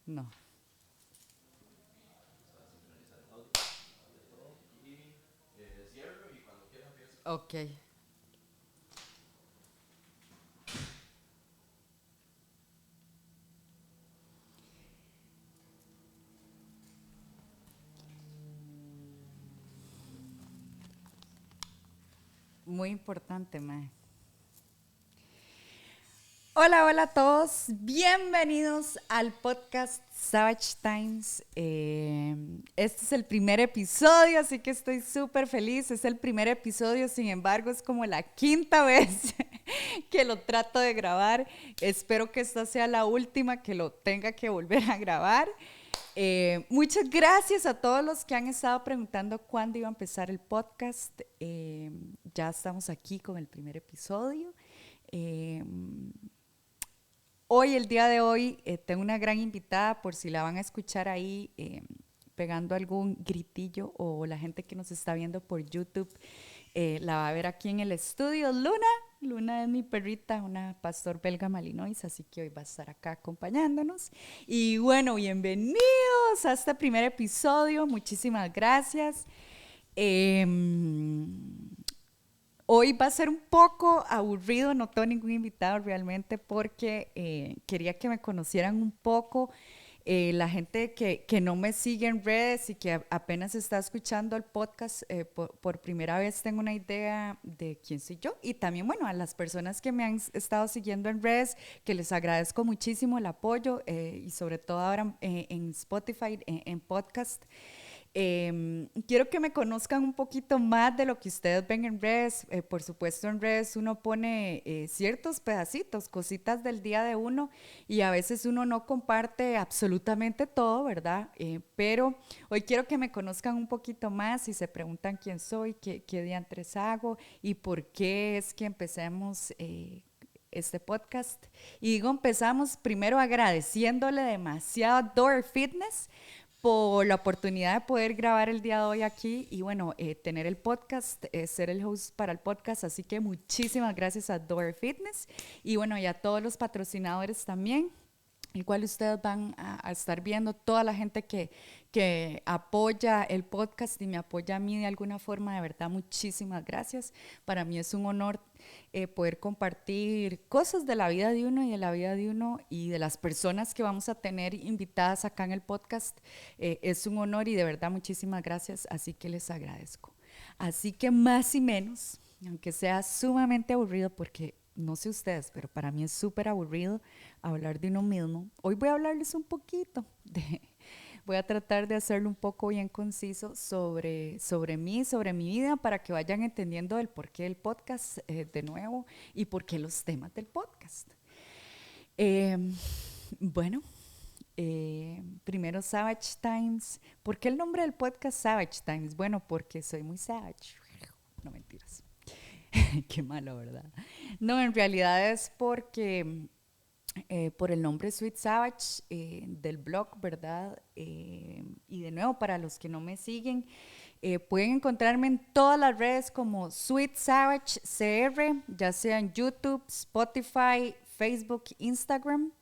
No. Ok. Muy importante, mae. Hola, hola a todos. Bienvenidos al podcast Savage Times. Este es el primer episodio, así que estoy súper feliz. Es el primer episodio, sin embargo, es como la quinta vez que lo trato de grabar. Espero que esta sea la última que lo tenga que volver a grabar. Muchas gracias a todos los que han estado preguntando cuándo iba a empezar el podcast. Ya estamos aquí con el primer episodio. Eh, Hoy, el día de hoy, tengo una gran invitada, por si la van a escuchar ahí pegando algún gritillo o la gente que nos está viendo por YouTube la va a ver aquí en el estudio. Luna, Luna es mi perrita, una pastor belga malinois, así que hoy va a estar acá acompañándonos. Y bueno, bienvenidos a este primer episodio, muchísimas gracias. Eh, Hoy va a ser un poco aburrido, no tengo ningún invitado realmente porque quería que me conocieran un poco. La gente que no me sigue en redes y que apenas está escuchando el podcast por primera vez, tengo una idea de quién soy yo. Y también, bueno, a las personas que me han estado siguiendo en redes, que les agradezco muchísimo el apoyo y sobre todo ahora en Spotify, en podcast. Quiero que me conozcan un poquito más de lo que ustedes ven en redes. Por supuesto, en redes uno pone ciertos pedacitos, cositas del día de uno y a veces uno no comparte absolutamente todo, ¿verdad? Pero hoy quiero que me conozcan un poquito más y se preguntan quién soy, qué diantres hago y por qué es que empecemos este podcast. Y digo, empezamos primero agradeciéndole demasiado a Door Fitness por la oportunidad de poder grabar el día de hoy aquí y bueno, tener el podcast, ser el host para el podcast, así que muchísimas gracias a Door Fitness y bueno, y a todos los patrocinadores también. Igual ustedes van a estar viendo toda la gente que apoya el podcast y me apoya a mí de alguna forma, de verdad, muchísimas gracias. Para mí es un honor poder compartir cosas de la vida de uno y de la vida de uno y de las personas que vamos a tener invitadas acá en el podcast. Es un honor y de verdad muchísimas gracias, así que les agradezco. Así que más y menos, aunque sea sumamente aburrido porque no sé ustedes, pero para mí es súper aburrido hablar de uno mismo. Hoy voy a hablarles un poquito voy a tratar de hacerlo un poco bien conciso sobre mí, sobre mi vida, para que vayan entendiendo el porqué del podcast de nuevo y por qué los temas del podcast. Eh, bueno, primero Savage Times. ¿Por qué el nombre del podcast Savage Times? Bueno, porque soy muy savage. No mentiras. Qué malo, ¿verdad? No, en realidad es porque por el nombre Sweet Savage del blog, ¿verdad? Y de nuevo, para los que no me siguen, pueden encontrarme en todas las redes como Sweet Savage CR, ya sea en YouTube, Spotify, Facebook, Instagram.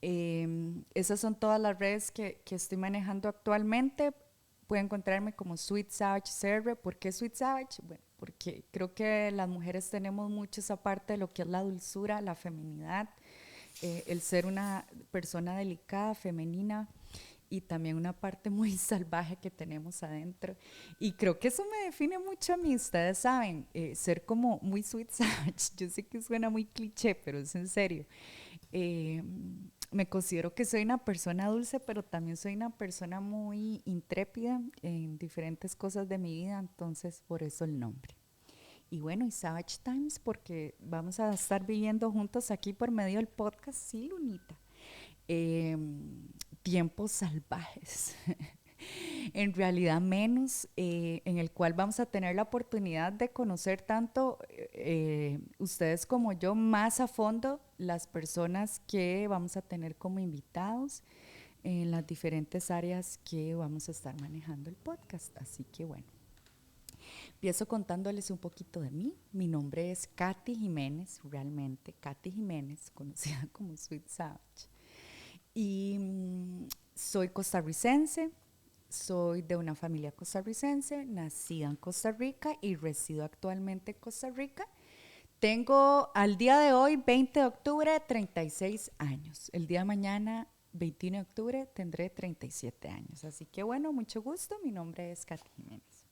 Esas son todas las redes que estoy manejando actualmente. Pueden encontrarme como Sweet Savage CR. ¿Por qué Sweet Savage? Bueno, porque creo que las mujeres tenemos mucho esa parte de lo que es la dulzura, la feminidad, el ser una persona delicada, femenina y también una parte muy salvaje que tenemos adentro. Y creo que eso me define mucho a mí, ustedes saben, ser como muy sweet savage. Yo sé que suena muy cliché, pero es en serio. Eh, Me considero que soy una persona dulce, pero también soy una persona muy intrépida en diferentes cosas de mi vida, entonces por eso el nombre. Y bueno, y Savage Times, porque vamos a estar viviendo juntos aquí por medio del podcast, sí, Lunita. Eh, Tiempos salvajes, en realidad menos, en el cual vamos a tener la oportunidad de conocer tanto ustedes como yo más a fondo las personas que vamos a tener como invitados en las diferentes áreas que vamos a estar manejando el podcast. Así que bueno. Empiezo contándoles un poquito de mí. Mi nombre es Katy Jiménez, realmente Katy Jiménez, conocida como Sweet Savage. Y soy costarricense, soy de una familia costarricense, nacida en Costa Rica y resido actualmente en Costa Rica. Tengo al día de hoy, 20 de octubre, 36 años. El día de mañana, 21 de octubre, tendré 37 años. Así que bueno, mucho gusto. Mi nombre es Katy Jiménez.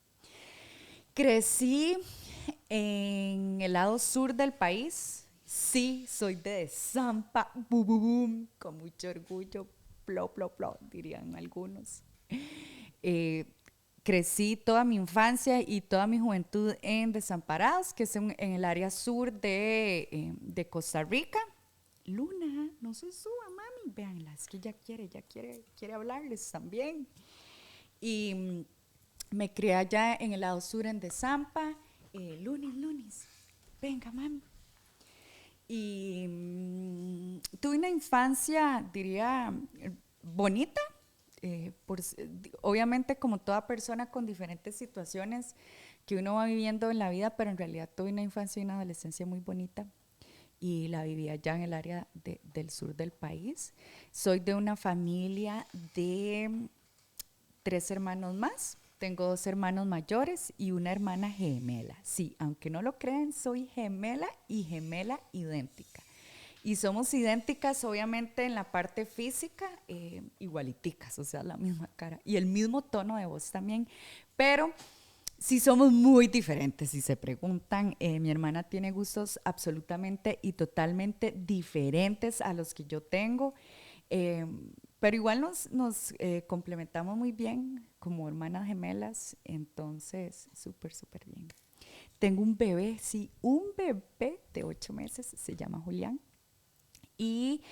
Crecí en el lado sur del país. Sí, soy de Zampa, bu, bu, bum, con mucho orgullo, plo, plo, plo, dirían algunos. Eh, Crecí toda mi infancia y toda mi juventud en Desamparados, que es en el área sur de Costa Rica. Luna, no se suba, mami. Véanla, es que quiere hablarles también. Y me crié allá en el lado sur en Desampa. Lunes, venga, mami. Y tuve una infancia, diría, bonita. Obviamente, como toda persona con diferentes situaciones que uno va viviendo en la vida, pero en realidad tuve una infancia y una adolescencia muy bonita y la viví allá en el área del sur del país. Soy de una familia de 3 hermanos más. Tengo 2 hermanos mayores y una hermana gemela. Sí, aunque no lo crean, soy gemela y gemela idéntica. Y somos idénticas, obviamente, en la parte física, igualiticas, o sea, la misma cara. Y el mismo tono de voz también. Pero sí somos muy diferentes, si se preguntan. Mi hermana tiene gustos absolutamente y totalmente diferentes a los que yo tengo. Eh, pero igual nos complementamos muy bien como hermanas gemelas, entonces súper, súper bien. Tengo un bebé, sí, un bebé de 8 meses, se llama Julián. Y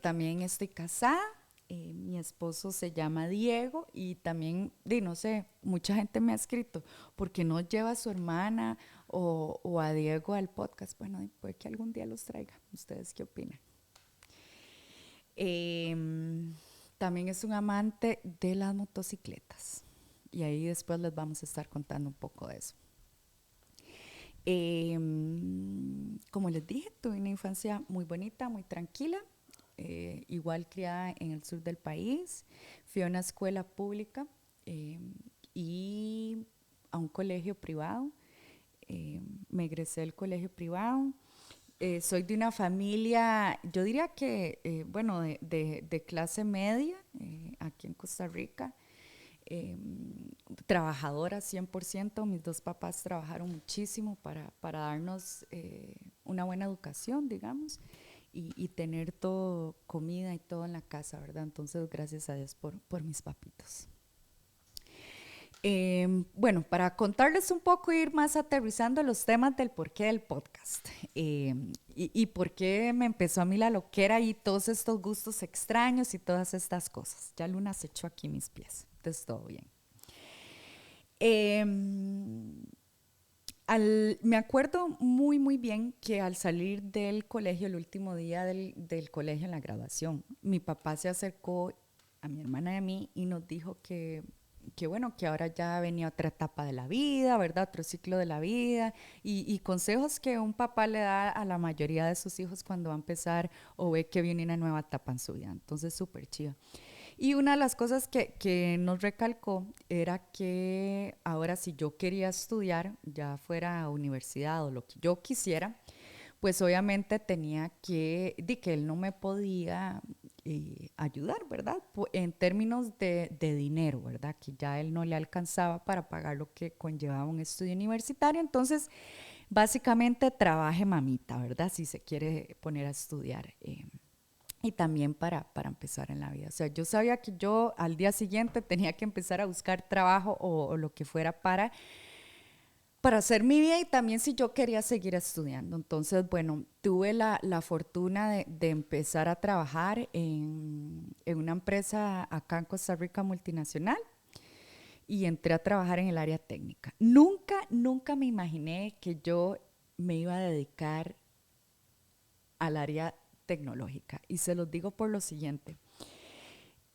también estoy casada, mi esposo se llama Diego y también, no sé, mucha gente me ha escrito, ¿por qué no lleva a su hermana o a Diego al podcast? Bueno, puede que algún día los traiga. ¿Ustedes qué opinan? Eh, También es un amante de las motocicletas. Y ahí después les vamos a estar contando un poco de eso. Eh, Como les dije, tuve una infancia muy bonita, muy tranquila. Igual criada en el sur del país. Fui a una escuela pública y a un colegio privado. Me egresé del colegio privado. Soy de una familia, yo diría que, bueno, de clase media, aquí en Costa Rica, eh, trabajadora 100%. Mis dos papás trabajaron muchísimo para darnos una buena educación, digamos, y tener todo, comida y todo en la casa, ¿verdad? Entonces, gracias a Dios por mis papitos. Bueno, para contarles un poco e ir más aterrizando los temas del porqué del podcast y por qué me empezó a mí la loquera y todos estos gustos extraños y todas estas cosas. Ya Luna se echó aquí mis pies, entonces todo bien. Eh, Me acuerdo muy, muy bien que al salir del colegio, el último día del colegio en la graduación, mi papá se acercó a mi hermana y a mí y nos dijo que bueno, que ahora ya venía otra etapa de la vida, ¿verdad? Otro ciclo de la vida y consejos que un papá le da a la mayoría de sus hijos cuando va a empezar o ve que viene una nueva etapa en su vida. Entonces, súper chido. Y una de las cosas que nos recalcó era que ahora si yo quería estudiar, ya fuera universidad o lo que yo quisiera, pues obviamente tenía que él no me podía ayudar, ¿verdad? En términos de dinero, ¿verdad? Que ya él no le alcanzaba para pagar lo que conllevaba un estudio universitario. Entonces, básicamente trabaje mamita, ¿verdad? Si se quiere poner a estudiar. Y también para empezar en la vida. O sea, yo sabía que yo al día siguiente tenía que empezar a buscar trabajo o lo que fuera para hacer mi vida y también si yo quería seguir estudiando. Entonces, bueno, tuve la fortuna de empezar a trabajar en una empresa acá en Costa Rica multinacional y entré a trabajar en el área técnica. Nunca me imaginé que yo me iba a dedicar al área tecnológica. Y se los digo por lo siguiente.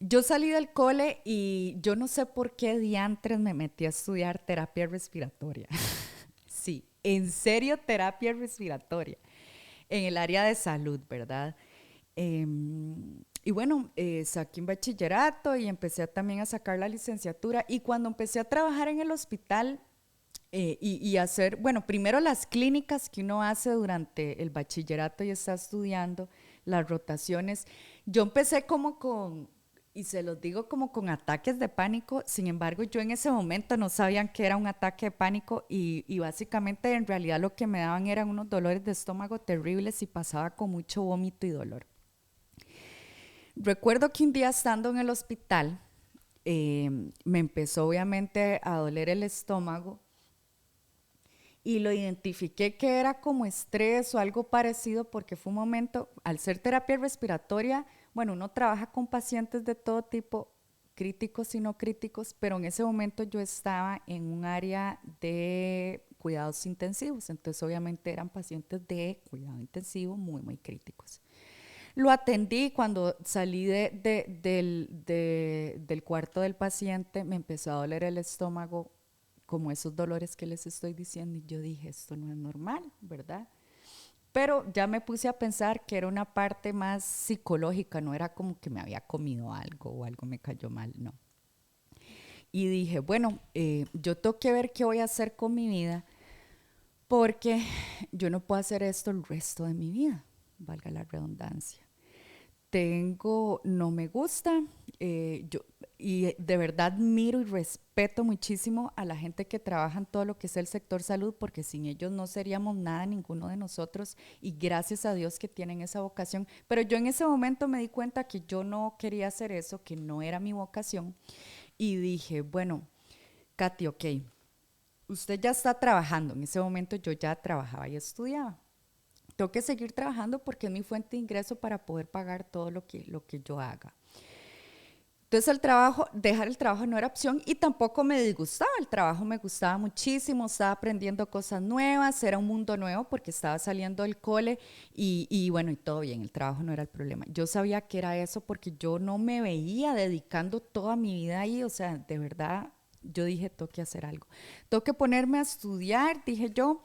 Yo salí del cole y yo no sé por qué diantres me metí a estudiar terapia respiratoria. Sí, en serio, terapia respiratoria en el área de salud, ¿verdad? y bueno, saqué un bachillerato y empecé también a sacar la licenciatura. Y cuando empecé a trabajar en el hospital y hacer, bueno, primero las clínicas que uno hace durante el bachillerato y está estudiando, las rotaciones, yo empecé como con, y se los digo como con ataques de pánico. Sin embargo, yo en ese momento no sabían que era un ataque de pánico y básicamente en realidad lo que me daban eran unos dolores de estómago terribles y pasaba con mucho vómito y dolor. Recuerdo que un día estando en el hospital, me empezó obviamente a doler el estómago y lo identifiqué que era como estrés o algo parecido porque fue un momento, al ser terapia respiratoria, bueno, uno trabaja con pacientes de todo tipo, críticos y no críticos, pero en ese momento yo estaba en un área de cuidados intensivos, entonces obviamente eran pacientes de cuidado intensivo muy, muy críticos. Lo atendí cuando salí del cuarto del paciente, me empezó a doler el estómago, como esos dolores que les estoy diciendo, y yo dije, esto no es normal, ¿verdad? Pero ya me puse a pensar que era una parte más psicológica, no era como que me había comido algo o algo me cayó mal, no. Y dije, bueno, yo tengo que ver qué voy a hacer con mi vida porque yo no puedo hacer esto el resto de mi vida, valga la redundancia. No me gusta, yo, y de verdad miro y respeto muchísimo a la gente que trabaja en todo lo que es el sector salud, porque sin ellos no seríamos nada, ninguno de nosotros, y gracias a Dios que tienen esa vocación. Pero yo en ese momento me di cuenta que yo no quería hacer eso, que no era mi vocación, y dije, bueno, Katy, ok, usted ya está trabajando, en ese momento yo ya trabajaba y estudiaba. Tengo que seguir trabajando porque es mi fuente de ingreso para poder pagar todo lo que yo haga. Entonces el trabajo, dejar el trabajo no era opción y tampoco me disgustaba. El trabajo me gustaba muchísimo, estaba aprendiendo cosas nuevas, era un mundo nuevo porque estaba saliendo del cole y bueno, y todo bien, el trabajo no era el problema. Yo sabía que era eso porque yo no me veía dedicando toda mi vida ahí, o sea, de verdad, yo dije, tengo que hacer algo. Tengo que ponerme a estudiar, dije yo,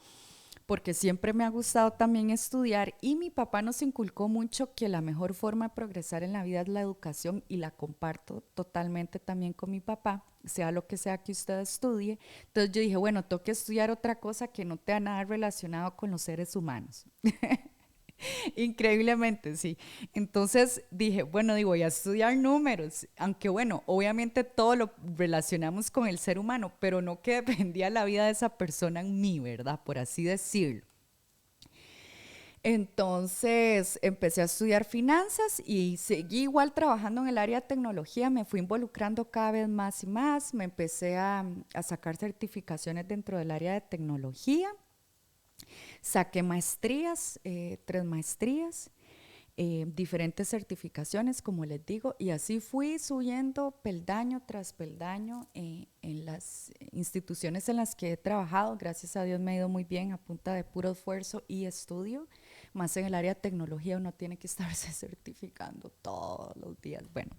porque siempre me ha gustado también estudiar y mi papá nos inculcó mucho que la mejor forma de progresar en la vida es la educación y la comparto totalmente también con mi papá, sea lo que sea que usted estudie. Entonces yo dije, bueno, tengo que estudiar otra cosa que no tenga nada relacionado con los seres humanos. Increíblemente, sí. Entonces dije, bueno, digo, voy a estudiar números, aunque bueno, obviamente todo lo relacionamos con el ser humano, pero no que dependía la vida de esa persona en mí, ¿verdad? Por así decirlo. Entonces empecé a estudiar finanzas y seguí igual trabajando en el área de tecnología, me fui involucrando cada vez más y más, me empecé a sacar certificaciones dentro del área de tecnología. Saqué maestrías, 3 maestrías, diferentes certificaciones, como les digo, y así fui subiendo peldaño tras peldaño en las instituciones en las que he trabajado. Gracias a Dios me ha ido muy bien a punta de puro esfuerzo y estudio. Más en el área de tecnología uno tiene que estarse certificando todos los días. Bueno,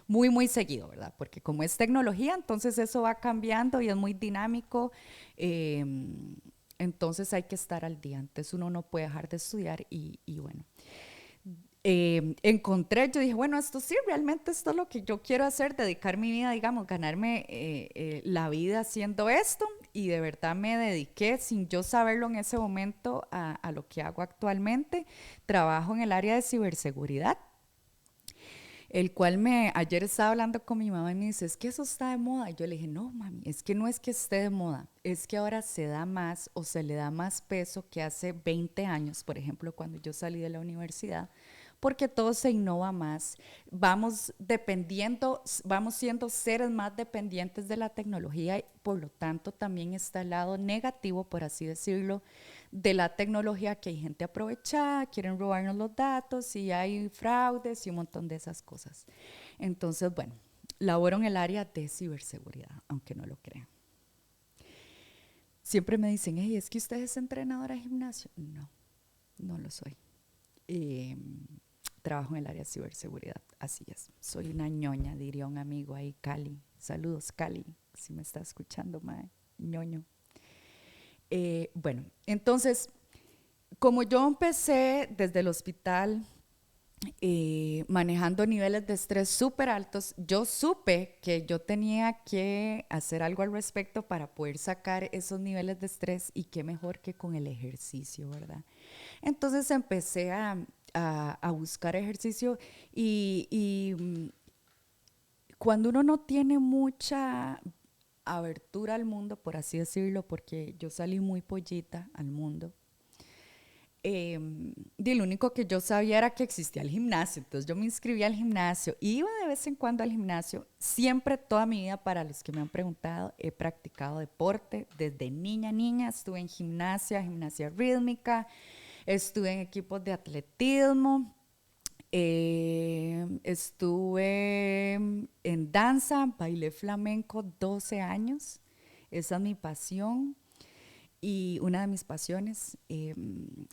muy, muy seguido, ¿verdad? Porque como es tecnología, entonces eso va cambiando y es muy dinámico. Eh, entonces hay que estar al día. Entonces uno no puede dejar de estudiar y bueno. Encontré, yo dije, bueno, esto sí, realmente esto es lo que yo quiero hacer, dedicar mi vida, digamos, ganarme la vida haciendo esto y de verdad me dediqué sin yo saberlo en ese momento a lo que hago actualmente. Trabajo en el área de ciberseguridad, el cual ayer estaba hablando con mi mamá y me dice, es que eso está de moda. Y yo le dije, no, mami, es que no es que esté de moda, es que ahora se da más o se le da más peso que hace 20 años, por ejemplo, cuando yo salí de la universidad, porque todo se innova más, vamos dependiendo, vamos siendo seres más dependientes de la tecnología y por lo tanto también está el lado negativo, por así decirlo, de la tecnología, que hay gente aprovechada, quieren robarnos los datos y hay fraudes y un montón de esas cosas. Entonces, bueno, laboro en el área de ciberseguridad, aunque no lo crean. Siempre me dicen, hey, ¿es que usted es entrenadora de gimnasio? No, no lo soy. Eh, Trabajo en el área de ciberseguridad, así es. Soy una ñoña, diría un amigo ahí, Cali. Saludos, Cali, si me está escuchando, mae, ñoño. Bueno, entonces, como yo empecé desde el hospital manejando niveles de estrés súper altos. Yo supe que yo tenía que hacer algo al respecto para poder sacar esos niveles de estrés y qué mejor que con el ejercicio, ¿verdad? Entonces empecé a buscar ejercicio y cuando uno no tiene mucha abertura al mundo, por así decirlo, porque yo salí muy pollita al mundo, y lo único que yo sabía era que existía el gimnasio, entonces yo me inscribí al gimnasio, iba de vez en cuando al gimnasio, siempre toda mi vida, para los que me han preguntado, he practicado deporte, desde niña estuve en gimnasia rítmica, estuve en equipos de atletismo, estuve en danza, bailé flamenco 12 años, esa es mi pasión y una de mis pasiones.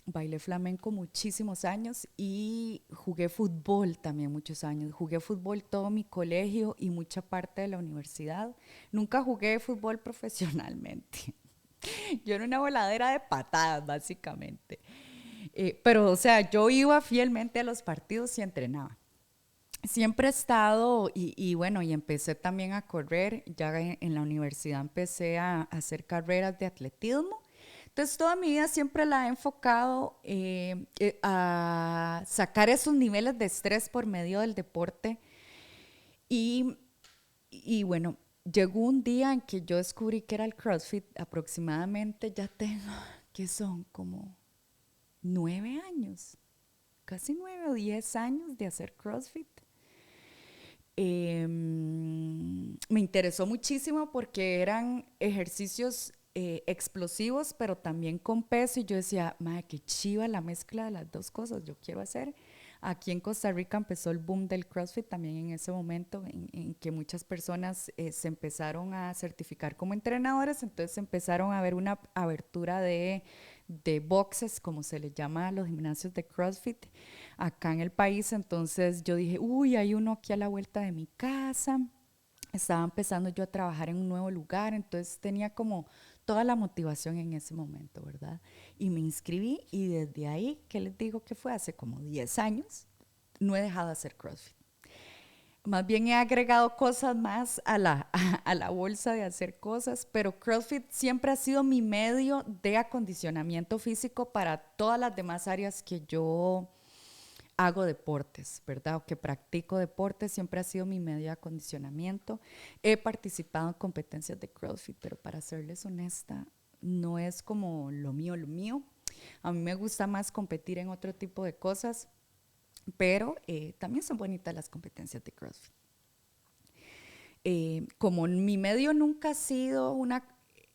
Bailé flamenco muchísimos años y jugué fútbol también muchos años. Jugué fútbol todo mi colegio y mucha parte de la universidad. Nunca jugué fútbol profesionalmente. Yo era una voladera de patadas, básicamente. Pero, o sea, yo iba fielmente a los partidos y entrenaba. Siempre he estado, y bueno, y empecé también a correr, ya en la universidad empecé a hacer carreras de atletismo. Entonces, toda mi vida siempre la he enfocado a sacar esos niveles de estrés por medio del deporte. Y, y bueno, llegó un día en que yo descubrí que era el CrossFit, aproximadamente ya tengo, que son como 9 años, casi 9 o 10 años de hacer CrossFit. Me interesó muchísimo porque eran ejercicios explosivos, pero también con peso. Y yo decía, madre, qué chiva la mezcla de las dos cosas, yo quiero hacer. Aquí en Costa Rica empezó el boom del CrossFit también en ese momento, en que muchas personas se empezaron a certificar como entrenadores, entonces empezaron a ver una abertura de boxes, como se les llama a los gimnasios de CrossFit acá en el país. Entonces yo dije, uy, hay uno aquí a la vuelta de mi casa. Estaba empezando yo a trabajar en un nuevo lugar, entonces tenía como toda la motivación en ese momento, ¿verdad? Y me inscribí y desde ahí, ¿qué les digo que fue? Hace como 10 años, no he dejado de hacer CrossFit. Más bien he agregado cosas más a la bolsa de hacer cosas, pero CrossFit siempre ha sido mi medio de acondicionamiento físico para todas las demás áreas que yo hago deportes, ¿verdad? O que practico deportes, siempre ha sido mi medio de acondicionamiento. He participado en competencias de CrossFit, pero para serles honesta, no es como lo mío, lo mío. A mí me gusta más competir en otro tipo de cosas, pero también son bonitas las competencias de CrossFit. Como mi medio nunca ha sido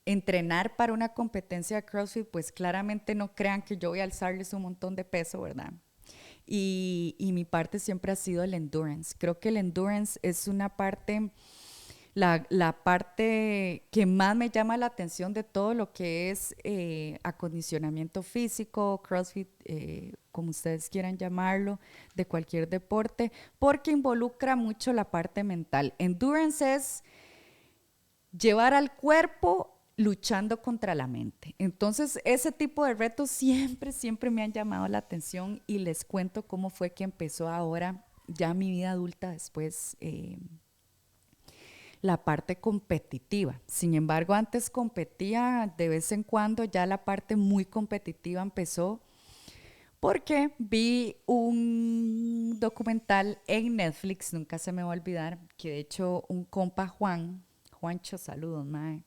entrenar para una competencia de CrossFit, pues claramente no crean que yo voy a alzarles un montón de peso, ¿verdad? Y mi parte siempre ha sido el endurance. Creo que el endurance es una parte, la parte que más me llama la atención de todo lo que es acondicionamiento físico, CrossFit, como ustedes quieran llamarlo, de cualquier deporte, porque involucra mucho la parte mental. Endurance es llevar al cuerpo luchando contra la mente. Entonces, ese tipo de retos siempre me han llamado la atención y les cuento cómo fue que empezó ahora, ya mi vida adulta, después la parte competitiva. Sin embargo, antes competía de vez en cuando, ya la parte muy competitiva empezó porque vi un documental en Netflix, nunca se me va a olvidar, que de hecho un compa Juancho, saludos, mae,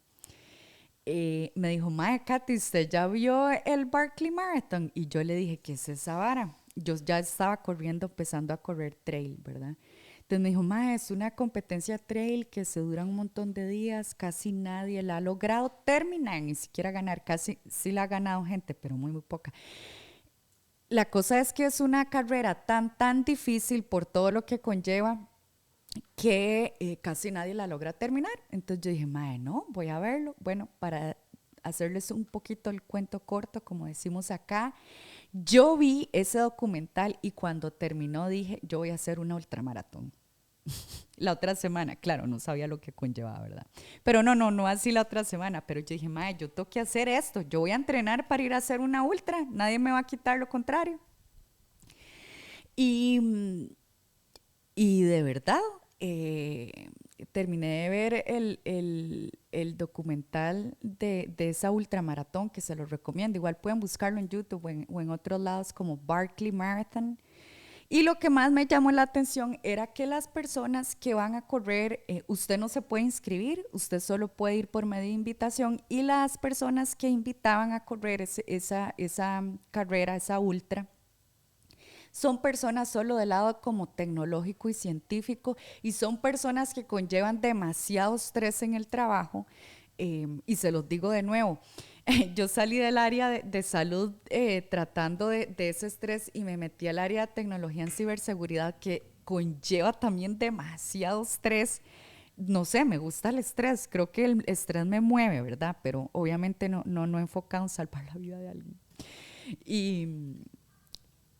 me dijo, mae, Katy, ¿usted ya vio el Barkley Marathon? Y yo le dije, ¿qué es esa vara? Yo ya estaba corriendo, empezando a correr trail, ¿verdad? Entonces me dijo, mae, es una competencia trail que se dura un montón de días, casi nadie la ha logrado terminar, ni siquiera ganar, casi sí la ha ganado gente, pero muy poca. La cosa es que es una carrera tan difícil por todo lo que conlleva que casi nadie la logra terminar. Entonces yo dije, mae, no, voy a verlo. Bueno, para hacerles un poquito el cuento corto, como decimos acá, yo vi ese documental y cuando terminó dije, yo voy a hacer una ultramaratón. La otra semana, claro, no sabía lo que conllevaba, ¿verdad? Pero no así la otra semana, pero yo dije, mae, yo tengo que hacer esto, yo voy a entrenar para ir a hacer una ultra, nadie me va a quitar lo contrario. Y, y de verdad, terminé de ver el documental de esa ultramaratón, que se los recomiendo. Igual pueden buscarlo en YouTube o en otros lados como Barkley Marathon. Y lo que más me llamó la atención era que las personas que van a correr, usted no se puede inscribir, usted solo puede ir por medio de invitación, y las personas que invitaban a correr esa carrera, esa ultra, son personas solo del lado como tecnológico y científico, y son personas que conllevan demasiado estrés en el trabajo. Y se los digo de nuevo, yo salí del área de salud tratando de ese estrés y me metí al área de tecnología en ciberseguridad, que conlleva también demasiado estrés. No sé, me gusta el estrés, creo que el estrés me mueve, ¿verdad? Pero obviamente no enfocado en salvar la vida de alguien. Y,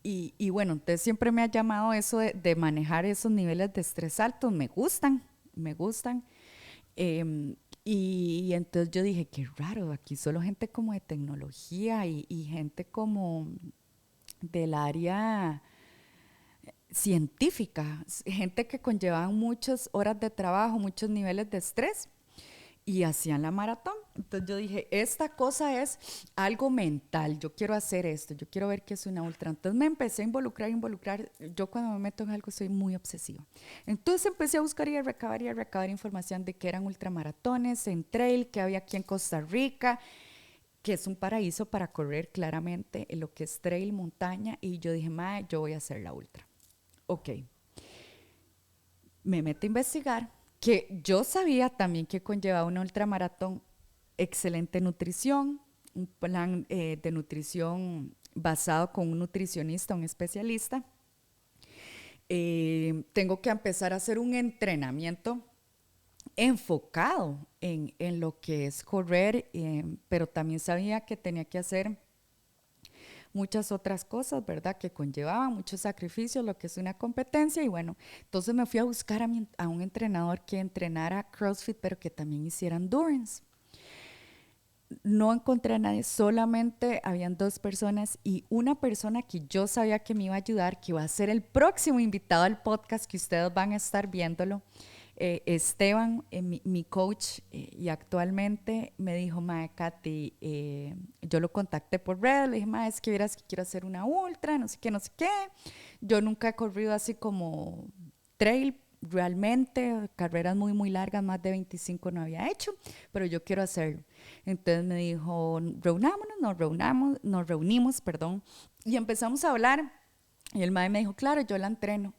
y bueno, entonces siempre me ha llamado eso de manejar esos niveles de estrés altos, me gustan, me gustan. Y entonces yo dije, qué raro, aquí solo gente como de tecnología y gente como del área científica, gente que conllevaban muchas horas de trabajo, muchos niveles de estrés y hacían la maratón. Entonces yo dije, esta cosa es algo mental, yo quiero hacer esto, yo quiero ver qué es una ultra. Entonces me empecé a involucrar. Yo cuando me meto en algo soy muy obsesiva. Entonces empecé a buscar y a recabar información de qué eran ultramaratones, en trail, que había aquí en Costa Rica, que es un paraíso para correr claramente, en lo que es trail, montaña, y yo dije, mae, yo voy a hacer la ultra. Ok, me meto a investigar, que yo sabía también que conllevaba una ultramaratón, excelente nutrición, un plan de nutrición basado con un nutricionista, un especialista. Tengo que empezar a hacer un entrenamiento enfocado en lo que es correr, pero también sabía que tenía que hacer muchas otras cosas, ¿verdad? Que conllevaban muchos sacrificios, lo que es una competencia. Y bueno, entonces me fui a buscar a un entrenador que entrenara CrossFit, pero que también hiciera endurance. No encontré a nadie, solamente habían dos personas y una persona que yo sabía que me iba a ayudar, que iba a ser el próximo invitado al podcast, que ustedes van a estar viéndolo. Esteban, mi coach, y actualmente me dijo, mae, Katy, yo lo contacté por red, le dije, mae, es que vieras que quiero hacer una ultra, no sé qué, no sé qué. Yo nunca he corrido así como trail, realmente, carreras muy, muy largas, más de 25 no había hecho, pero yo quiero hacerlo. Entonces me dijo, reunámonos, nos reunimos, perdón, y empezamos a hablar. Y el mae me dijo, claro, yo la entreno.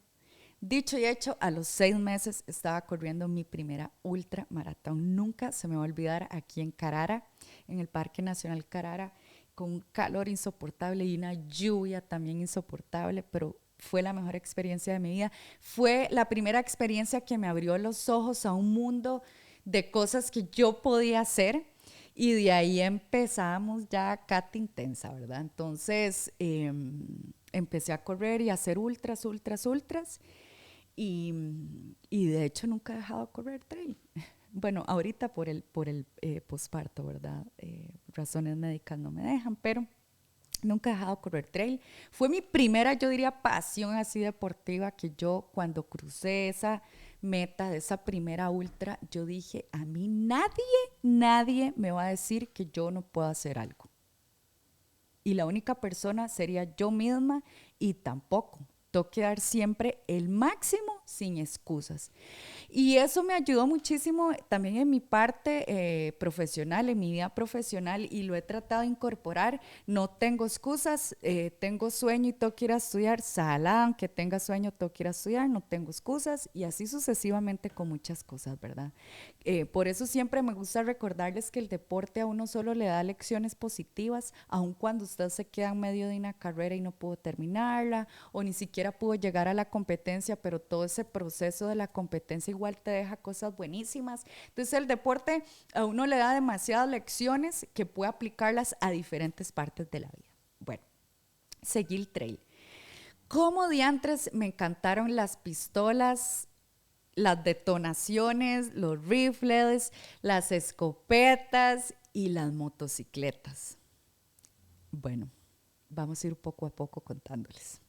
Dicho y hecho, a los 6 meses estaba corriendo mi primera ultramaratón. Nunca se me va a olvidar, aquí en Carara, en el Parque Nacional Carara, con un calor insoportable y una lluvia también insoportable, pero fue la mejor experiencia de mi vida. Fue la primera experiencia que me abrió los ojos a un mundo de cosas que yo podía hacer, y de ahí empezamos ya Cat Intensa, ¿verdad? Entonces empecé a correr y a hacer ultras. Y, y de hecho nunca he dejado de correr trail. Bueno, ahorita por el posparto, ¿verdad? Razones médicas no me dejan, pero nunca he dejado de correr trail. Fue mi primera, yo diría, pasión así deportiva, que yo cuando crucé esa meta de esa primera ultra, yo dije, a mí nadie me va a decir que yo no puedo hacer algo. Y la única persona sería yo misma, y tampoco. Tengo que dar siempre el máximo sin excusas. Y eso me ayudó muchísimo también en mi parte profesional, en mi vida profesional, y lo he tratado de incorporar. No tengo excusas, tengo sueño y tengo que ir a estudiar, salada, aunque tenga sueño, tengo que ir a estudiar, no tengo excusas, y así sucesivamente con muchas cosas, ¿verdad? Por eso siempre me gusta recordarles que el deporte a uno solo le da lecciones positivas, aun cuando usted se queda en medio de una carrera y no pudo terminarla, o ni siquiera pudo llegar a la competencia, pero todo ese proceso de la competencia igual te deja cosas buenísimas. Entonces el deporte a uno le da demasiadas lecciones que puede aplicarlas a diferentes partes de la vida. Bueno, seguí el trail. Como diantres me encantaron las pistolas, las detonaciones, los rifles, las escopetas y las motocicletas. Bueno, vamos a ir poco a poco contándoles.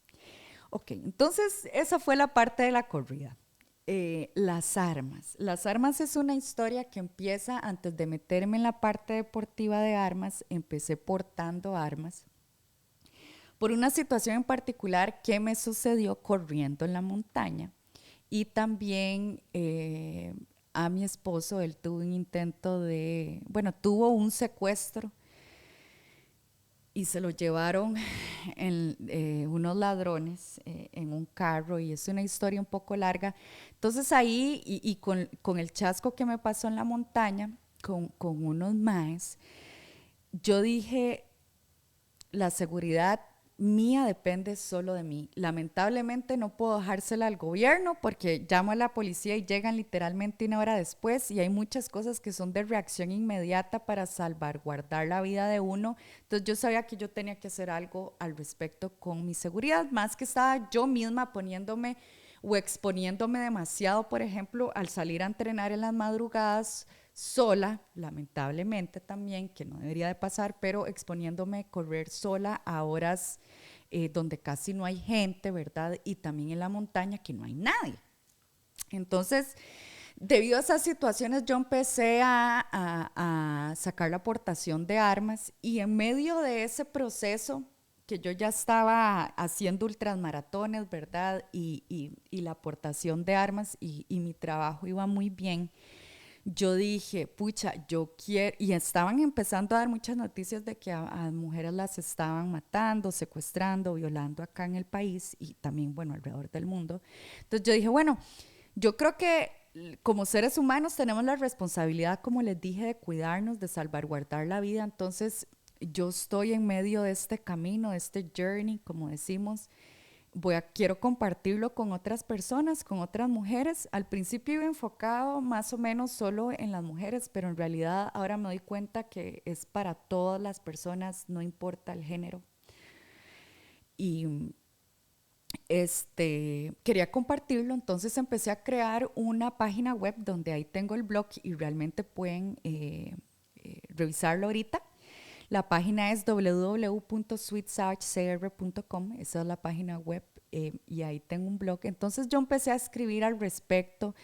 Ok, entonces esa fue la parte de la corrida. Las armas. Las armas es una historia que empieza antes de meterme en la parte deportiva de armas. Empecé portando armas por una situación en particular que me sucedió corriendo en la montaña. Y también a mi esposo, él tuvo un intento de, bueno, tuvo un secuestro y se lo llevaron unos ladrones en un carro y es una historia un poco larga. Entonces ahí, y con el chasco que me pasó en la montaña, con unos maes, yo dije, la seguridad mía depende solo de mí. Lamentablemente no puedo dejársela al gobierno porque llamo a la policía y llegan literalmente una hora después y hay muchas cosas que son de reacción inmediata para salvaguardar la vida de uno. Entonces yo sabía que yo tenía que hacer algo al respecto con mi seguridad, más que estaba yo misma poniéndome o exponiéndome demasiado, por ejemplo, al salir a entrenar en las madrugadas sola, lamentablemente también, que no debería de pasar, pero exponiéndome a correr sola a horas donde casi no hay gente, ¿verdad? Y también en la montaña que no hay nadie. Entonces, debido a esas situaciones, yo empecé a sacar la aportación de armas y en medio de ese proceso que yo ya estaba haciendo ultramaratones, ¿verdad? Y la aportación de armas y mi trabajo iba muy bien. Yo dije, pucha, yo quiero, y estaban empezando a dar muchas noticias de que a mujeres las estaban matando, secuestrando, violando acá en el país y también, bueno, alrededor del mundo. Entonces yo dije, bueno, yo creo que como seres humanos tenemos la responsabilidad, como les dije, de cuidarnos, de salvaguardar la vida. Entonces yo estoy en medio de este camino, de este journey, como decimos, quiero compartirlo con otras personas, con otras mujeres. Al principio iba enfocado más o menos solo en las mujeres, pero en realidad ahora me doy cuenta que es para todas las personas, no importa el género. Y quería compartirlo, entonces empecé a crear una página web donde ahí tengo el blog y realmente pueden revisarlo ahorita. La página es www.sweetsagecr.com, esa es la página web y ahí tengo un blog. Entonces yo empecé a escribir al respecto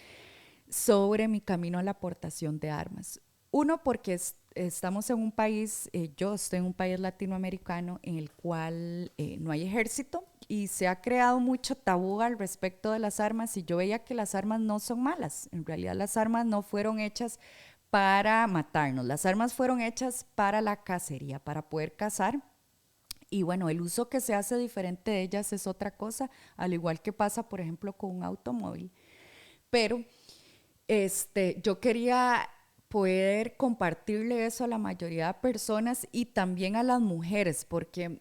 sobre mi camino a la aportación de armas. Uno, porque estamos en un país, yo estoy en un país latinoamericano en el cual no hay ejército y se ha creado mucho tabú al respecto de las armas y yo veía que las armas no son malas. En realidad las armas no fueron hechas para matarnos, las armas fueron hechas para la cacería, para poder cazar. Y bueno, el uso que se hace diferente de ellas es otra cosa, al igual que pasa, por ejemplo, con un automóvil. Pero yo quería poder compartirle eso a la mayoría de personas y también a las mujeres, porque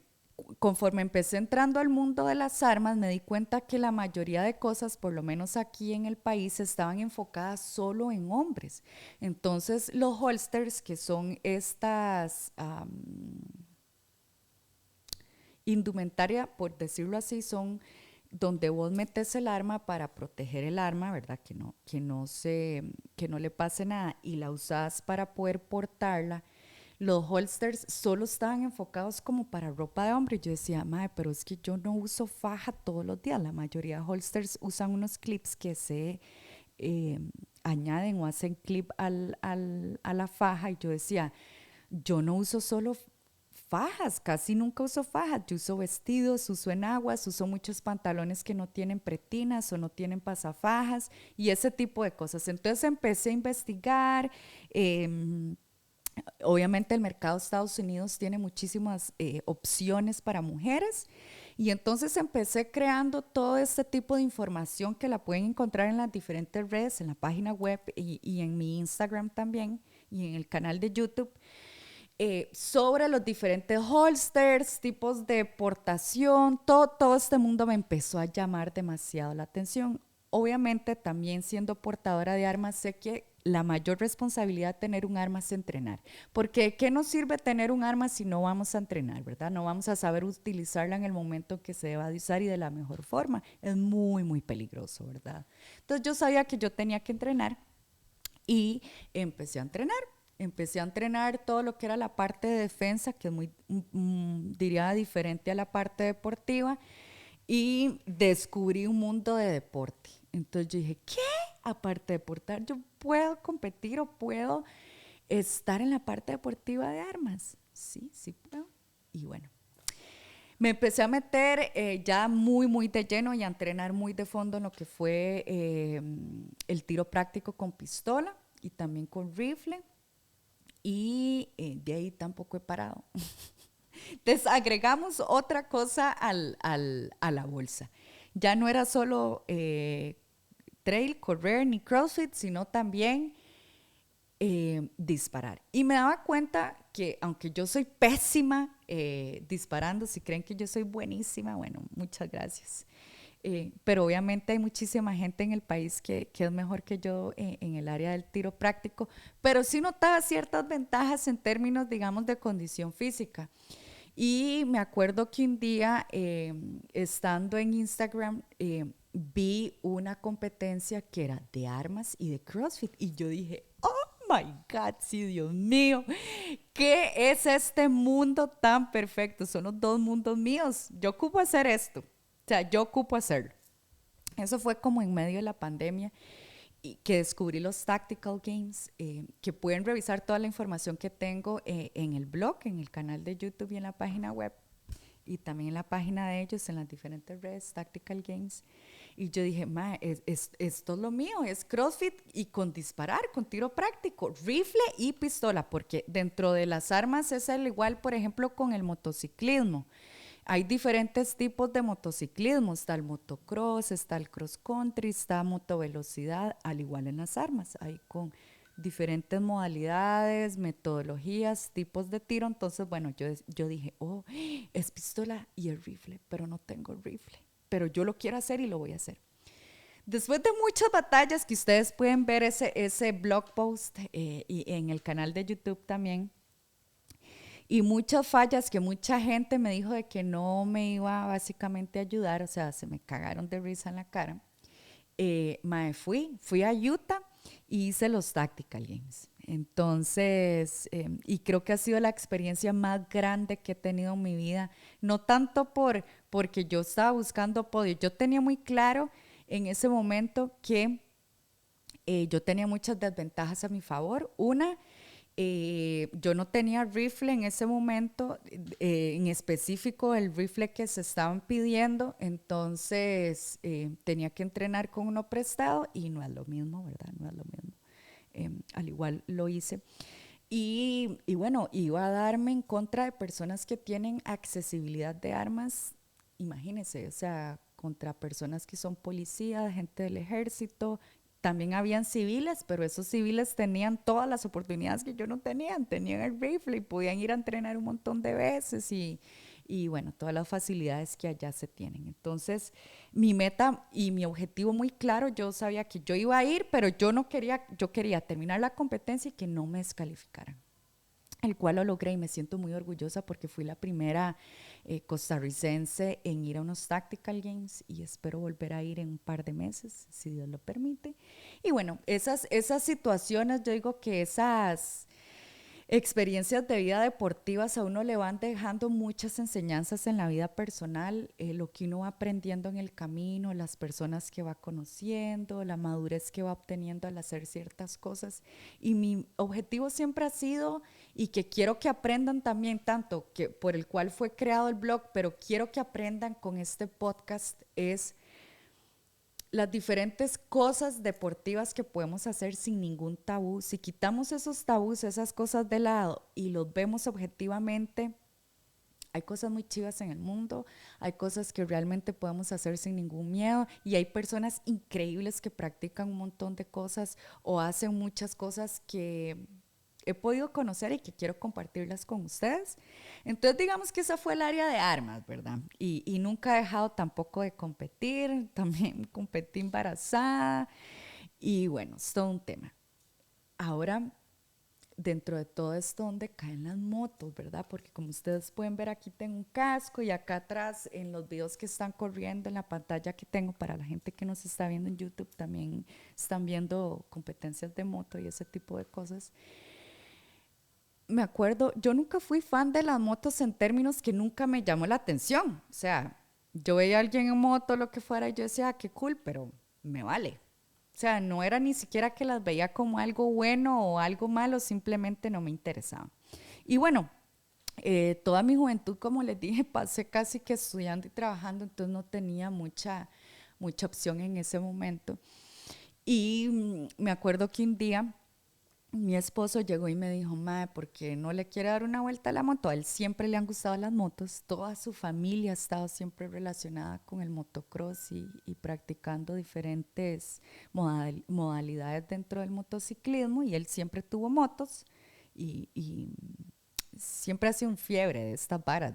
conforme empecé entrando al mundo de las armas, me di cuenta que la mayoría de cosas, por lo menos aquí en el país, estaban enfocadas solo en hombres. Entonces, los holsters, que son estas indumentaria, por decirlo así, son donde vos metes el arma para proteger el arma, ¿verdad? Que no le pase nada y la usás para poder portarla. Los holsters solo estaban enfocados como para ropa de hombre. Yo decía, madre, pero es que yo no uso faja todos los días. La mayoría de holsters usan unos clips que se eh, añaden o hacen clip a la faja. Y yo decía, yo no uso solo fajas, casi nunca uso fajas, yo uso vestidos, uso enaguas, uso muchos pantalones que no tienen pretinas o no tienen pasafajas y ese tipo de cosas. Entonces empecé a investigar, obviamente el mercado de Estados Unidos tiene muchísimas opciones para mujeres y entonces empecé creando todo este tipo de información que la pueden encontrar en las diferentes redes, en la página web y en mi Instagram también y en el canal de YouTube sobre los diferentes holsters, tipos de portación, todo este mundo me empezó a llamar demasiado la atención. Obviamente también siendo portadora de armas sé que la mayor responsabilidad de tener un arma es entrenar, porque ¿qué nos sirve tener un arma si no vamos a entrenar, verdad? No vamos a saber utilizarla en el momento que se deba de usar y de la mejor forma. Es muy, muy peligroso, ¿verdad? Entonces yo sabía que yo tenía que entrenar y empecé a entrenar. Empecé a entrenar todo lo que era la parte de defensa, que es muy, diría, diferente a la parte deportiva. y descubrí un mundo de deporte. Entonces yo dije, ¿qué? Aparte de deportar, yo puedo competir o puedo estar en la parte deportiva de armas. Sí, sí puedo. Y bueno, me empecé a meter ya muy de lleno y a entrenar muy de fondo en lo que fue el tiro práctico con pistola y también con rifle. Y de ahí tampoco he parado. Entonces agregamos otra cosa a la bolsa. Ya no era solo trail, correr ni CrossFit, sino también disparar. Y me daba cuenta que aunque yo soy pésima disparando, si creen que yo soy buenísima, bueno, muchas gracias. Pero obviamente hay muchísima gente en el país que es mejor que yo en el área del tiro práctico, pero sí notaba ciertas ventajas en términos, digamos, de condición física. Y me acuerdo que un día, estando en Instagram, vi una competencia que era de armas y de CrossFit. Y yo dije, oh my God, sí, Dios mío, ¿qué es este mundo tan perfecto? Son los dos mundos míos. Yo ocupo hacer esto. O sea, yo ocupo hacerlo. Eso fue como en medio de la pandemia y que descubrí los Tactical Games, que pueden revisar toda la información que tengo en el blog, en el canal de YouTube y en la página web, y también en la página de ellos, en las diferentes redes, Tactical Games. Y yo dije, esto es lo mío, es CrossFit y con disparar, con tiro práctico, rifle y pistola, porque dentro de las armas es el igual, por ejemplo, con el motociclismo. Hay diferentes tipos de motociclismo, está el motocross, está el cross country, está motovelocidad, al igual en las armas, hay con diferentes modalidades, metodologías, tipos de tiro. Entonces, bueno, yo dije, oh, es pistola y el rifle, pero no tengo rifle, pero yo lo quiero hacer y lo voy a hacer. Después de muchas batallas que ustedes pueden ver ese blog post y en el canal de YouTube también, y muchas fallas que mucha gente me dijo de que no me iba básicamente a ayudar, o sea, se me cagaron de risa en la cara. Fui a Utah y hice los Tactical Games. Entonces, y creo que ha sido la experiencia más grande que he tenido en mi vida, no tanto porque yo estaba buscando podio, yo tenía muy claro en ese momento que yo tenía muchas desventajas a mi favor. Una, yo no tenía rifle en ese momento, en específico el rifle que se estaban pidiendo, entonces tenía que entrenar con uno prestado y no es lo mismo, ¿verdad? No es lo mismo. Al igual lo hice. Y bueno, iba a darme en contra de personas que tienen accesibilidad de armas, imagínense, o sea, contra personas que son policías, gente del ejército. También habían civiles, pero esos civiles tenían todas las oportunidades que yo no tenía. Tenían el rifle y podían ir a entrenar un montón de veces y bueno, todas las facilidades que allá se tienen. Entonces, mi meta y mi objetivo muy claro, yo sabía que yo iba a ir, pero yo no quería, yo quería terminar la competencia y que no me descalificaran, el cual lo logré y me siento muy orgullosa porque fui la primera costarricense en ir a unos Tactical Games y espero volver a ir en un par de meses, si Dios lo permite. Y bueno, esas situaciones, yo digo que esas experiencias de vida deportivas a uno le van dejando muchas enseñanzas en la vida personal, lo que uno va aprendiendo en el camino, las personas que va conociendo, la madurez que va obteniendo al hacer ciertas cosas. Y mi objetivo siempre ha sido, y que quiero que aprendan también, tanto que por el cual fue creado el blog, pero quiero que aprendan con este podcast, es las diferentes cosas deportivas que podemos hacer sin ningún tabú. Si quitamos esos tabús, esas cosas de lado y los vemos objetivamente, hay cosas muy chivas en el mundo, hay cosas que realmente podemos hacer sin ningún miedo y hay personas increíbles que practican un montón de cosas o hacen muchas cosas que he podido conocer y que quiero compartirlas con ustedes. Entonces digamos que esa fue el área de armas, ¿verdad? Y nunca he dejado tampoco de competir, también competí embarazada y bueno, es todo un tema. Ahora, dentro de todo esto, ¿dónde caen las motos, verdad? Porque como ustedes pueden ver, aquí tengo un casco y acá atrás en los videos que están corriendo en la pantalla que tengo para la gente que nos está viendo en YouTube, también están viendo competencias de moto y ese tipo de cosas. Me acuerdo, yo nunca fui fan de las motos en términos que nunca me llamó la atención. O sea, Yo veía a alguien en moto, lo que fuera, y yo decía, qué cool, pero me vale. O sea, no era ni siquiera que las veía como algo bueno o algo malo, simplemente no me interesaba. Y bueno, toda mi juventud, como les dije, pasé casi que estudiando y trabajando, entonces no tenía mucha opción en ese momento. Y me acuerdo que un día mi esposo llegó y me dijo, mae, ¿por qué no le quiere dar una vuelta a la moto? A él siempre le han gustado las motos, toda su familia ha estado siempre relacionada con el motocross y practicando diferentes modalidades dentro del motociclismo y él siempre tuvo motos y siempre ha sido un fiebre de estas varas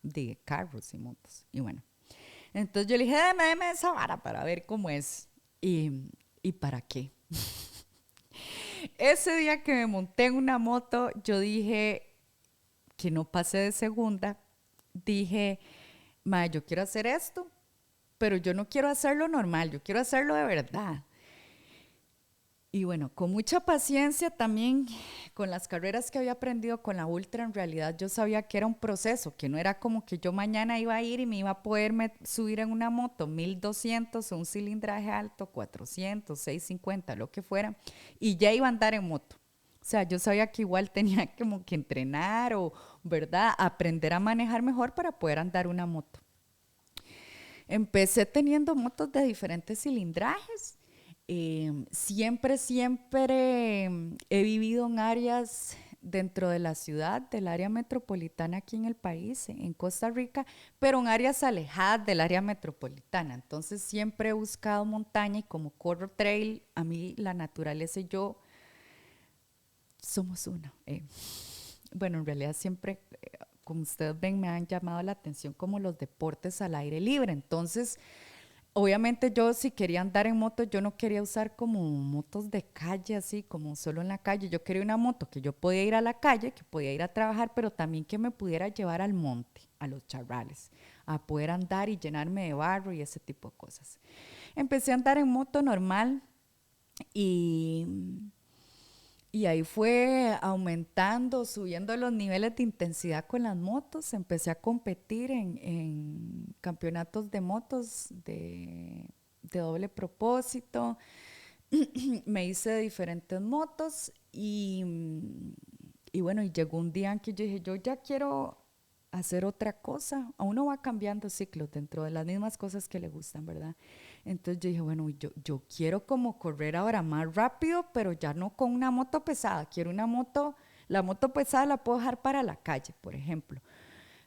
de carros y motos. Y bueno, entonces yo le dije, deme esa vara para ver cómo es. ¿Y para qué? Ese día que me monté en una moto, yo dije que no pasé de segunda. Dije, ma, yo quiero hacer esto, pero yo no quiero hacerlo normal, yo quiero hacerlo de verdad. Y bueno, con mucha paciencia también, con las carreras que había aprendido con la Ultra, en realidad yo sabía que era un proceso, que no era como que yo mañana iba a ir y me iba a poderme subir en una moto 1200 o un cilindraje alto, 400, 650, lo que fuera, y ya iba a andar en moto. O sea, yo sabía que igual tenía como que entrenar o, ¿verdad?, aprender a manejar mejor para poder andar una moto. Empecé teniendo motos de diferentes cilindrajes. Siempre he vivido en áreas dentro de la ciudad, del área metropolitana aquí en el país, en Costa Rica, pero en áreas alejadas del área metropolitana. Entonces siempre he buscado montaña y como corro trail, a mí la naturaleza y yo somos uno. Bueno, en realidad siempre, como ustedes ven, me han llamado la atención como los deportes al aire libre. Entonces, obviamente yo si quería andar en moto, yo no quería usar como motos de calle, así como solo en la calle. Yo quería una moto que yo podía ir a la calle, que podía ir a trabajar, pero también que me pudiera llevar al monte, a los charrales, a poder andar y llenarme de barro y ese tipo de cosas. Empecé a andar en moto normal y ahí fue aumentando, subiendo los niveles de intensidad con las motos. Empecé a competir en campeonatos de motos de doble propósito. Me hice de diferentes motos y bueno, y llegó un día en que yo dije, yo ya quiero hacer otra cosa. A uno va cambiando ciclos dentro de las mismas cosas que le gustan, ¿verdad? Entonces yo dije, bueno, yo quiero como correr ahora más rápido, pero ya no con una moto pesada. Quiero una moto, la moto pesada la puedo dejar para la calle, por ejemplo.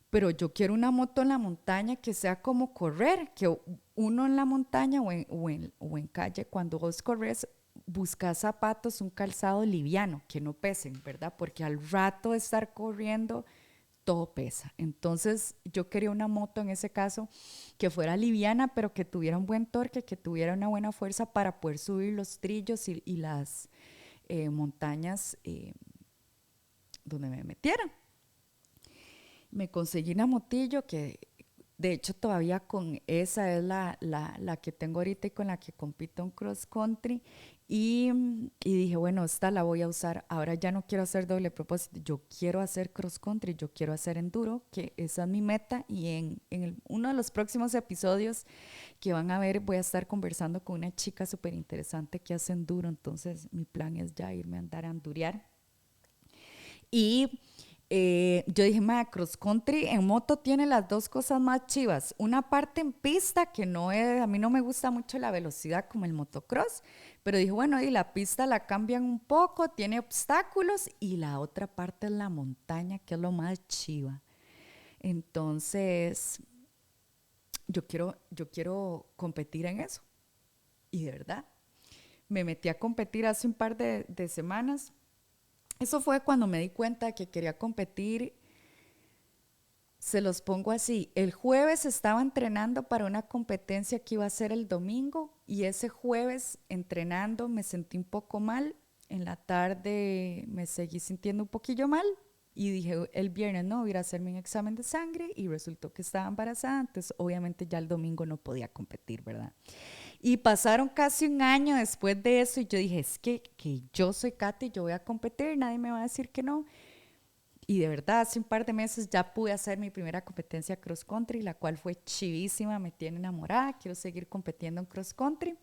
Pero yo quiero una moto en la montaña que sea como correr, que uno en la montaña o en calle, cuando vos corres, buscas zapatos, un calzado liviano, que no pesen, ¿verdad? Porque al rato de estar corriendo, todo pesa. Entonces yo quería una moto en ese caso que fuera liviana, pero que tuviera un buen torque, que tuviera una buena fuerza para poder subir los trillos y las montañas donde me metieran. Me conseguí una motillo que de hecho todavía con esa es la que tengo ahorita y con la que compito en cross country y dije, bueno, esta la voy a usar. Ahora ya no quiero hacer doble propósito, yo quiero hacer cross country, yo quiero hacer enduro, que esa es mi meta y uno de los próximos episodios que van a ver voy a estar conversando con una chica súper interesante que hace enduro, entonces mi plan es ya irme a andar a endurear. Y yo dije, ma, cross country en moto tiene las dos cosas más chivas. Una parte en pista, que no es, a mí no me gusta mucho la velocidad como el motocross, pero dije, bueno, y la pista la cambian un poco, tiene obstáculos, y la otra parte es la montaña, que es lo más chiva. Entonces, yo quiero competir en eso. Y de verdad, me metí a competir hace un par de semanas. Eso fue cuando me di cuenta que quería competir. Se los pongo así. El jueves estaba entrenando para una competencia que iba a ser el domingo y ese jueves entrenando me sentí un poco mal. En la tarde me seguí sintiendo un poquillo mal y dije el viernes no, voy a ir a hacerme un examen de sangre y resultó que estaba embarazada. Entonces obviamente ya el domingo no podía competir, ¿verdad? Y pasaron casi un año después de eso y yo dije, es que yo soy Katy, yo voy a competir, nadie me va a decir que no. Y de verdad, hace un par de meses ya pude hacer mi primera competencia cross country, la cual fue chivísima, me tiene enamorada, quiero seguir compitiendo en cross country.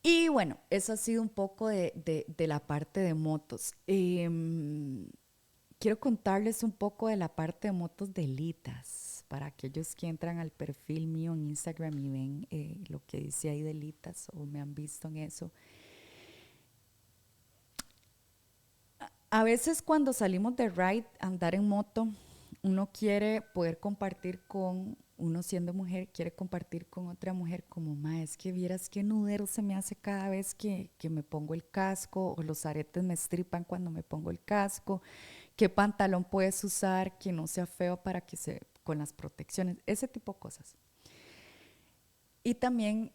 Y bueno, eso ha sido un poco de la parte de motos. Quiero contarles un poco de la parte de motos de Litas, para aquellos que entran al perfil mío en Instagram y ven lo que dice ahí de Litas o me han visto en eso. A veces cuando salimos de ride, andar en moto, uno quiere poder compartir con, uno siendo mujer, quiere compartir con otra mujer como, ma, es que vieras qué nudero se me hace cada vez que me pongo el casco o los aretes me estripan cuando me pongo el casco, qué pantalón puedes usar que no sea feo para que se, con las protecciones, ese tipo de cosas. Y también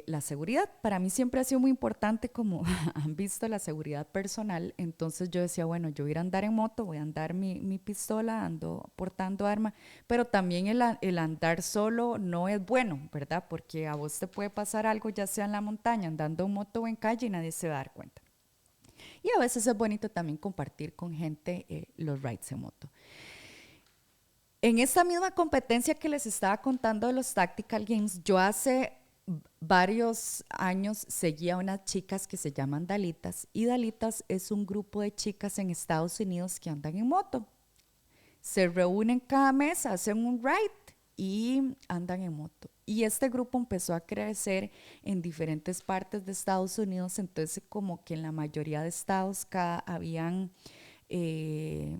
la seguridad. Para mí siempre ha sido muy importante, como han visto, la seguridad personal. Entonces yo decía, bueno, yo voy a ir a andar en moto, voy a andar mi pistola, ando portando arma, pero también el andar solo no es bueno, ¿verdad? Porque a vos te puede pasar algo, ya sea en la montaña, andando en moto o en calle y nadie se va a dar cuenta. Y a veces es bonito también compartir con gente los rides en moto. En esta misma competencia que les estaba contando de los Tactical Games, yo hace varios años seguía a unas chicas que se llaman Dalitas y Dalitas es un grupo de chicas en Estados Unidos que andan en moto. Se reúnen cada mes, hacen un ride y andan en moto. Y este grupo empezó a crecer en diferentes partes de Estados Unidos, entonces como que en la mayoría de estados habían eh,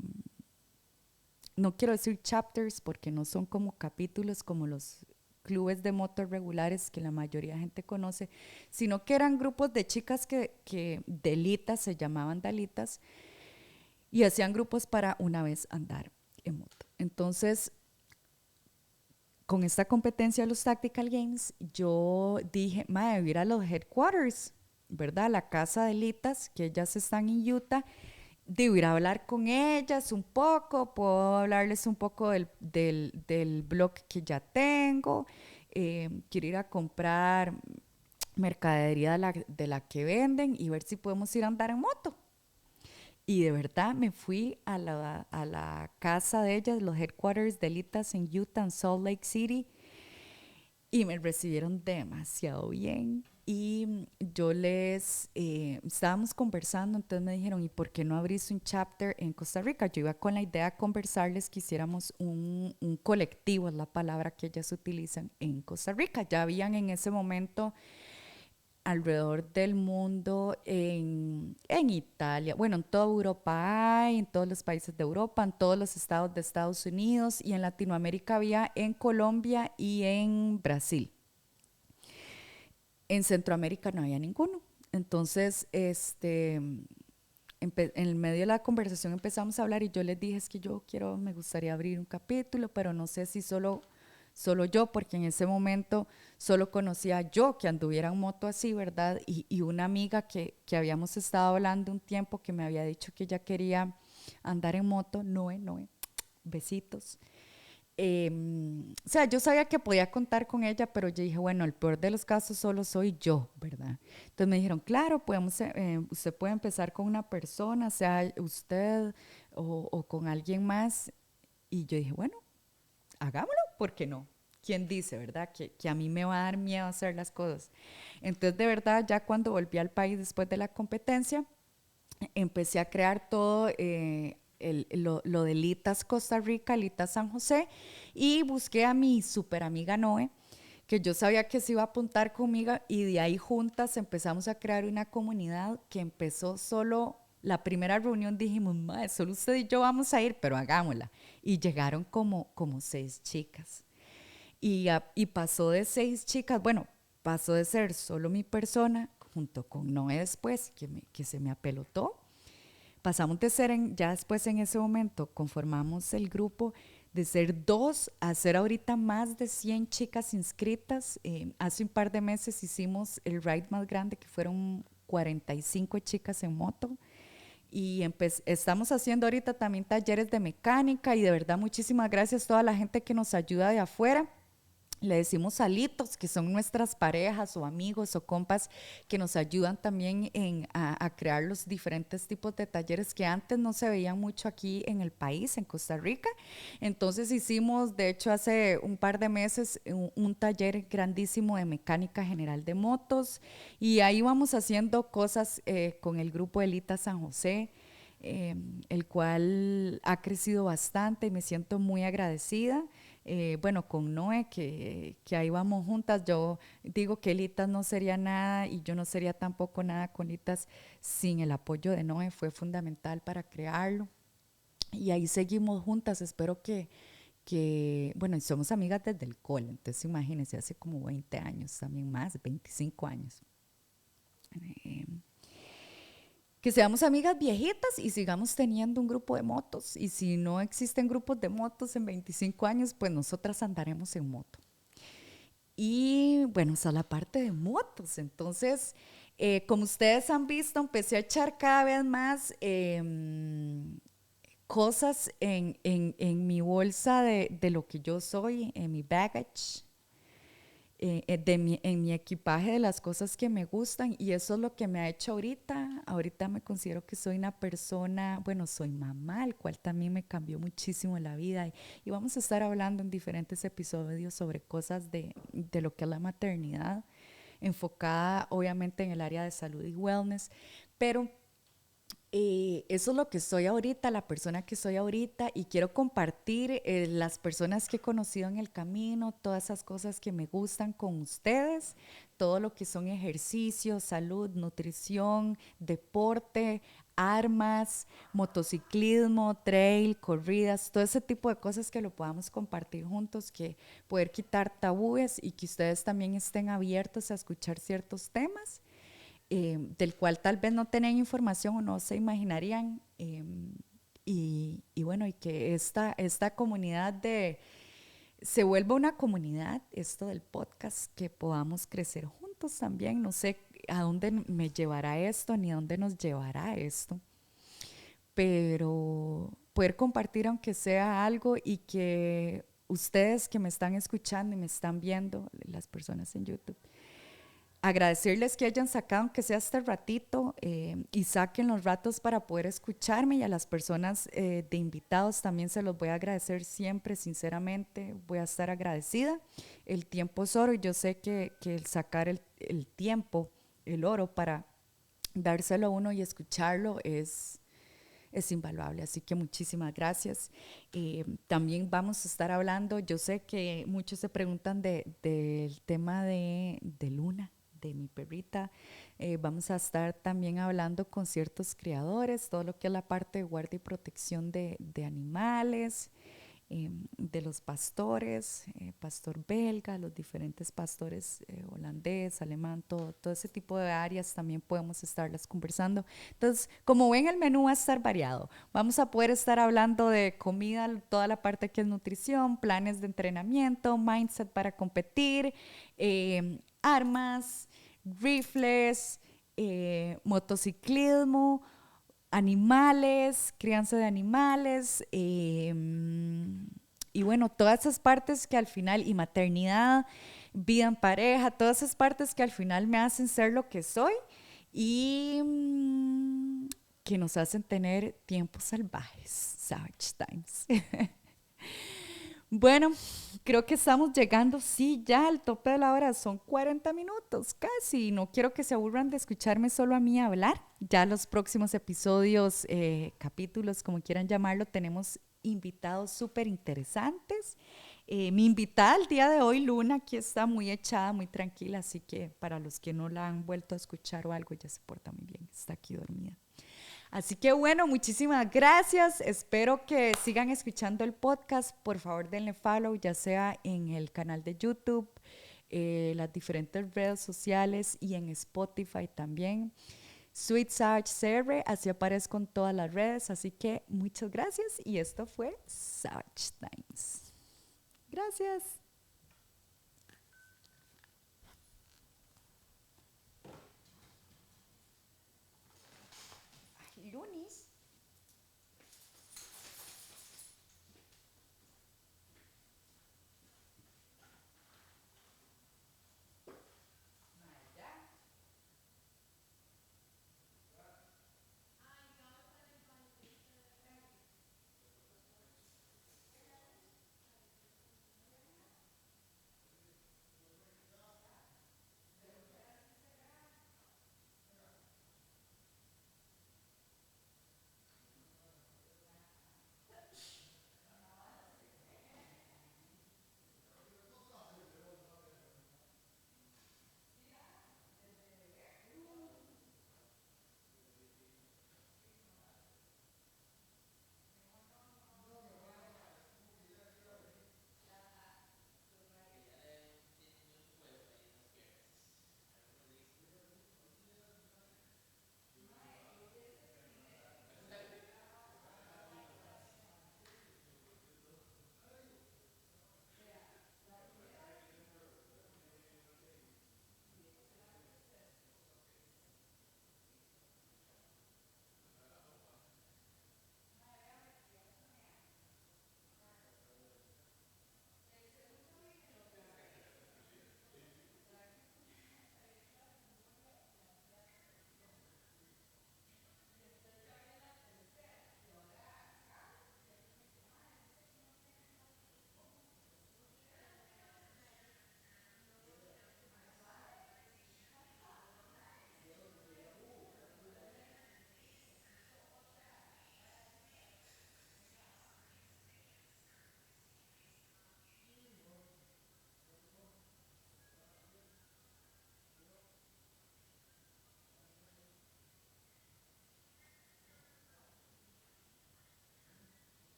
no quiero decir chapters porque no son como capítulos como los clubes de motos regulares que la mayoría de gente conoce, sino que eran grupos de chicas que delitas, se llamaban dalitas, y hacían grupos para una vez andar en moto. Entonces, con esta competencia de los Tactical Games, yo dije, madre, ir a los headquarters, ¿verdad? La casa de Litas, que ellas están en Utah, digo, ir a hablar con ellas un poco, puedo hablarles un poco del blog que ya tengo, quiero ir a comprar mercadería de la que venden y ver si podemos ir a andar en moto. Y de verdad me fui a la casa de ellas, los headquarters de Litas en Utah, en Salt Lake City, y me recibieron demasiado bien. Y yo estábamos conversando, entonces me dijeron, ¿y por qué no abrís un chapter en Costa Rica? Yo iba con la idea de conversarles que hiciéramos un colectivo, es la palabra que ellas utilizan, en Costa Rica. Ya habían en ese momento alrededor del mundo, en Italia, bueno, en toda Europa hay, en todos los países de Europa, en todos los estados de Estados Unidos y en Latinoamérica había en Colombia y en Brasil. En Centroamérica no había ninguno. Entonces, en el medio de la conversación empezamos a hablar y yo les dije, es que me gustaría abrir un capítulo, pero no sé si solo yo, porque en ese momento solo conocía yo que anduviera en moto así, ¿verdad? Y una amiga que habíamos estado hablando un tiempo que me había dicho que ella quería andar en moto, Noé, besitos. O sea, yo sabía que podía contar con ella, pero yo dije, bueno, el peor de los casos solo soy yo, ¿verdad? Entonces me dijeron, claro, usted puede empezar con una persona, sea usted o con alguien más. Y yo dije, bueno, hagámoslo, ¿por qué no? ¿Quién dice, verdad? Que a mí me va a dar miedo hacer las cosas. Entonces, de verdad, ya cuando volví al país después de la competencia, empecé a crear todo lo de Litas Costa Rica, Litas San José, y busqué a mi super amiga Noé, que yo sabía que se iba a apuntar conmigo, y de ahí juntas empezamos a crear una comunidad que empezó solo. La primera reunión dijimos, madre, solo usted y yo vamos a ir, pero hagámosla. Y llegaron como 6 chicas. Y pasó de 6 chicas, bueno, pasó de ser solo mi persona, junto con Noé después, que se me apelotó. Pasamos de ser, ya después en ese momento, conformamos el grupo de ser 2 a ser ahorita más de 100 chicas inscritas. Hace un par de meses hicimos el ride más grande, que fueron 45 chicas en moto. Y estamos haciendo ahorita también talleres de mecánica y de verdad muchísimas gracias a toda la gente que nos ayuda de afuera. Le decimos alitos, que son nuestras parejas o amigos o compas que nos ayudan también a crear los diferentes tipos de talleres que antes no se veían mucho aquí en el país, en Costa Rica. Entonces hicimos, de hecho, hace un par de meses un taller grandísimo de mecánica general de motos y ahí vamos haciendo cosas con el grupo Elita San José. El cual ha crecido bastante y me siento muy agradecida. Bueno, con Noé, que ahí vamos juntas, yo digo que Litas no sería nada y yo no sería tampoco nada con Litas sin el apoyo de Noé, fue fundamental para crearlo. Y ahí seguimos juntas, espero bueno, y somos amigas desde el cole, entonces imagínense, hace como 20 años, también más, 25 años. Eh, que seamos amigas viejitas y sigamos teniendo un grupo de motos. Y si no existen grupos de motos en 25 años, pues nosotras andaremos en moto. Y bueno, esa es la parte de motos. Entonces, como ustedes han visto, empecé a echar cada vez más cosas en mi bolsa de lo que yo soy, en mi baggage, en mi equipaje de las cosas que me gustan y eso es lo que me ha hecho ahorita. Ahorita me considero que soy una persona, bueno, soy mamá, el cual también me cambió muchísimo la vida y vamos a estar hablando en diferentes episodios sobre cosas de lo que es la maternidad, enfocada obviamente en el área de salud y wellness, pero eso es lo que soy ahorita, la persona que soy ahorita y quiero compartir las personas que he conocido en el camino, todas esas cosas que me gustan con ustedes, todo lo que son ejercicios, salud, nutrición, deporte, armas, motociclismo, trail, corridas, todo ese tipo de cosas que lo podamos compartir juntos, que poder quitar tabúes y que ustedes también estén abiertos a escuchar ciertos temas del cual tal vez no tenían información o no se imaginarían. Y bueno, y que esta comunidad se vuelva una comunidad, esto del podcast, que podamos crecer juntos también. No sé a dónde me llevará esto ni a dónde nos llevará esto, pero poder compartir aunque sea algo y que ustedes que me están escuchando y me están viendo, las personas en YouTube, agradecerles que hayan sacado, aunque sea este ratito, y saquen los ratos para poder escucharme y a las personas de invitados también se los voy a agradecer siempre, sinceramente, voy a estar agradecida. El tiempo es oro y yo sé que el sacar el tiempo, el oro para dárselo a uno y escucharlo es invaluable, así que muchísimas gracias. También vamos a estar hablando, yo sé que muchos se preguntan del tema de Luna, de mi perrita. Vamos a estar también hablando con ciertos criadores, todo lo que es la parte de guardia y protección de animales, de los pastores, pastor belga, los diferentes pastores holandés, alemán, todo ese tipo de áreas también podemos estarlas conversando. Entonces, como ven, el menú va a estar variado. Vamos a poder estar hablando de comida, toda la parte que es nutrición, planes de entrenamiento, mindset para competir, armas, rifles, motociclismo, animales, crianza de animales, y bueno, todas esas partes que al final, y maternidad, vida en pareja, todas esas partes que al final me hacen ser lo que soy y que nos hacen tener tiempos salvajes, savage times. Bueno, creo que estamos llegando, sí, ya al tope de la hora, son 40 minutos casi. No quiero que se aburran de escucharme solo a mí hablar. Ya los próximos episodios, capítulos, como quieran llamarlo, tenemos invitados súper interesantes. Mi invitada el día de hoy, Luna, aquí está muy echada, muy tranquila, así que para los que no la han vuelto a escuchar o algo, ya se porta muy bien, está aquí dormida. Así que bueno, muchísimas gracias. Espero que sigan escuchando el podcast. Por favor, denle follow, ya sea en el canal de YouTube, las diferentes redes sociales y en Spotify también. Sweet Savage CR, así aparezco en todas las redes. Así que muchas gracias y esto fue Savage Times. Gracias.